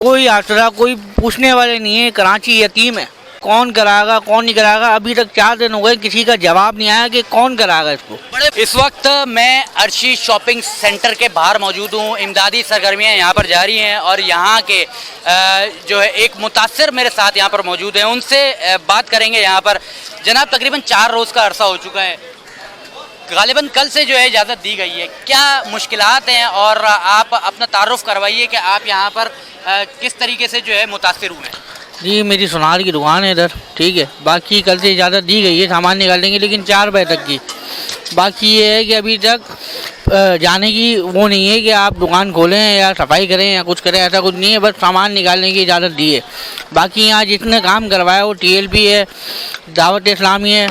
कोई आसरा कोई पूछने वाले नहीं है। कराची यतीम है, कौन कराएगा कौन नहीं कराएगा। अभी तक 4 दिन हो गए, किसी का जवाब नहीं आया कि कौन कराएगा इसको। इस वक्त मैं अर्शी शॉपिंग सेंटर के बाहर मौजूद हूँ। इमदादी सरगर्मियाँ यहाँ पर जारी हैं और यहाँ के जो है एक मुतासिर मेरे साथ यहाँ पर मौजूद हैं, उनसे बात करेंगे। यहाँ पर जनाब तकरीबन 4 रोज़ का अरसा हो चुका है, गालिबन कल से जो है इजाज़त दी गई है, क्या मुश्किलात हैं और आप अपना तारुफ करवाइए कि आप यहाँ पर किस तरीके से जो है मुतासिर हुए हैं। जी, मेरी सुनार की दुकान है इधर, ठीक है। बाकी कल से इजाज़त दी गई है सामान निकालने की, लेकिन 4 बजे तक की। बाकी ये है कि अभी तक जाने की वो नहीं है कि आप दुकान खोलें या सफाई करें या कुछ करें, ऐसा कुछ नहीं है। बस सामान निकालने की इजाज़त दी है। बाकी यहाँ जितने काम करवाया वो TLP है, दावत इस्लामी है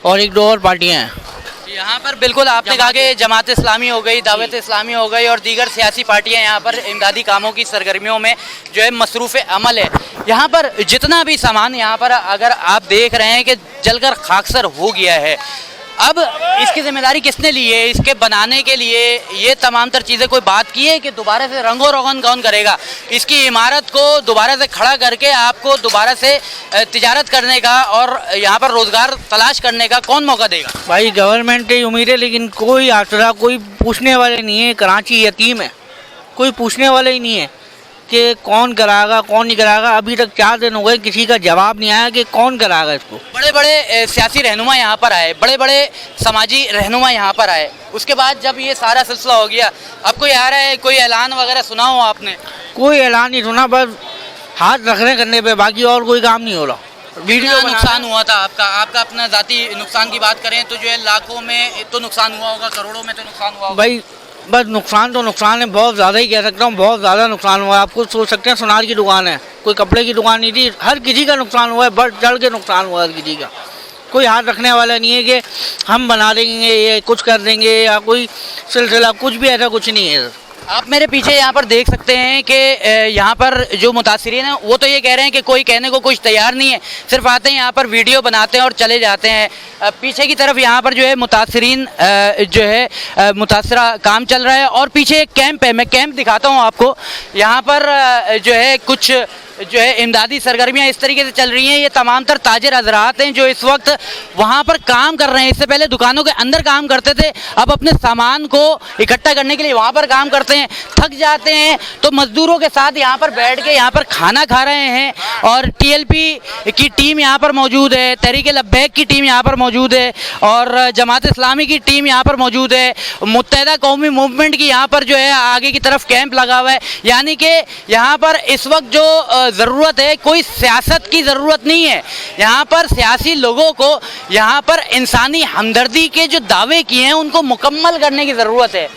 और 1-2 और पार्टियाँ हैं। यहाँ पर बिल्कुल आपने कहा कि जमात इस्लामी हो गई, दावत इस्लामी हो गई और दीगर सियासी पार्टियाँ यहाँ पर इमदादी कामों की सरगर्मियों में जो है मसरूफ़ अमल है। यहाँ पर जितना भी सामान यहाँ पर अगर आप देख रहे हैं कि जलकर खाकसर हो गया है, अब इसकी जिम्मेदारी किसने ली है? इसके बनाने के लिए ये तमाम तर चीज़ें कोई बात की है कि दोबारा से रंगो रोगन कौन करेगा? इसकी इमारत को दोबारा से खड़ा करके आपको दोबारा से तिजारत करने का और यहाँ पर रोज़गार तलाश करने का कौन मौका देगा? भाई गवर्नमेंट की उम्मीद है, लेकिन कोई आसरा कोई पूछने वाले नहीं है। कराची यतीम है, कोई पूछने वाला ही नहीं है कि कौन कराएगा कौन नहीं कराएगा। अभी तक 4 दिन हो गए, किसी का जवाब नहीं आया कि कौन कराएगा इसको। बड़े बड़े सियासी रहनुमा यहाँ पर आए, बड़े बड़े समाजी रहनुमा यहाँ पर आए, उसके बाद जब ये सारा सिलसिला हो गया, अब कोई आ रहा है, कोई ऐलान वगैरह सुना हो आपने? कोई ऐलान नहीं सुना, बस हाथ रखने करने पे, बाकी और कोई काम नहीं हो रहा। वीडियो नुकसान हुआ था आपका अपना ज़ाती नुकसान की बात करें तो जो है लाखों में तो नुकसान हुआ होगा, करोड़ों में तो नुकसान हुआ होगा। भाई बस नुकसान तो नुकसान है, बहुत ज़्यादा ही कह सकता हूँ, बहुत ज़्यादा नुकसान हुआ है। आप खुद सोच सकते हैं, सुनार की दुकान है, कोई कपड़े की दुकान नहीं थी। हर किसी का नुकसान हुआ है, बढ़ चढ़ के नुकसान हुआ है हर किसी का। कोई हाथ रखने वाला नहीं है कि हम बना देंगे ये कुछ कर देंगे या कोई सिलसिला, कुछ भी ऐसा कुछ नहीं है। आप मेरे पीछे यहाँ पर देख सकते हैं कि यहाँ पर जो मुतासिरीन हैं वो तो ये कह रहे हैं कि कोई कहने को कुछ तैयार नहीं है, सिर्फ आते हैं यहाँ पर वीडियो बनाते हैं और चले जाते हैं। पीछे की तरफ यहाँ पर जो है मुतासिरीन जो है मुतासरा काम चल रहा है और पीछे एक कैंप है, मैं कैंप दिखाता हूँ आपको। यहाँ पर जो है कुछ जो है इमदादी सरगर्मियाँ इस तरीके से चल रही हैं। ये तमाम तर ताजिर हजरात हैं जो इस वक्त वहाँ पर काम कर रहे हैं। इससे पहले दुकानों के अंदर काम करते थे, अब अपने सामान को इकट्ठा करने के लिए वहाँ पर काम करते हैं। थक जाते हैं तो मजदूरों के साथ यहाँ पर बैठ के यहाँ पर खाना खा रहे हैं। और TLP की टीम यहाँ पर मौजूद है, तहरीक लब्बैक की टीम यहाँ पर मौजूद है और जमात इस्लामी की टीम यहाँ पर मौजूद है। मुत्तहिदा कौमी मूवमेंट की यहाँ पर जो है आगे की तरफ कैंप लगा हुआ है। यानी कि यहाँ पर इस वक्त जो ज़रूरत है, कोई सियासत की ज़रूरत नहीं है। यहाँ पर सियासी लोगों को यहाँ पर इंसानी हमदर्दी के जो दावे किए हैं उनको मुकम्मल करने की ज़रूरत है।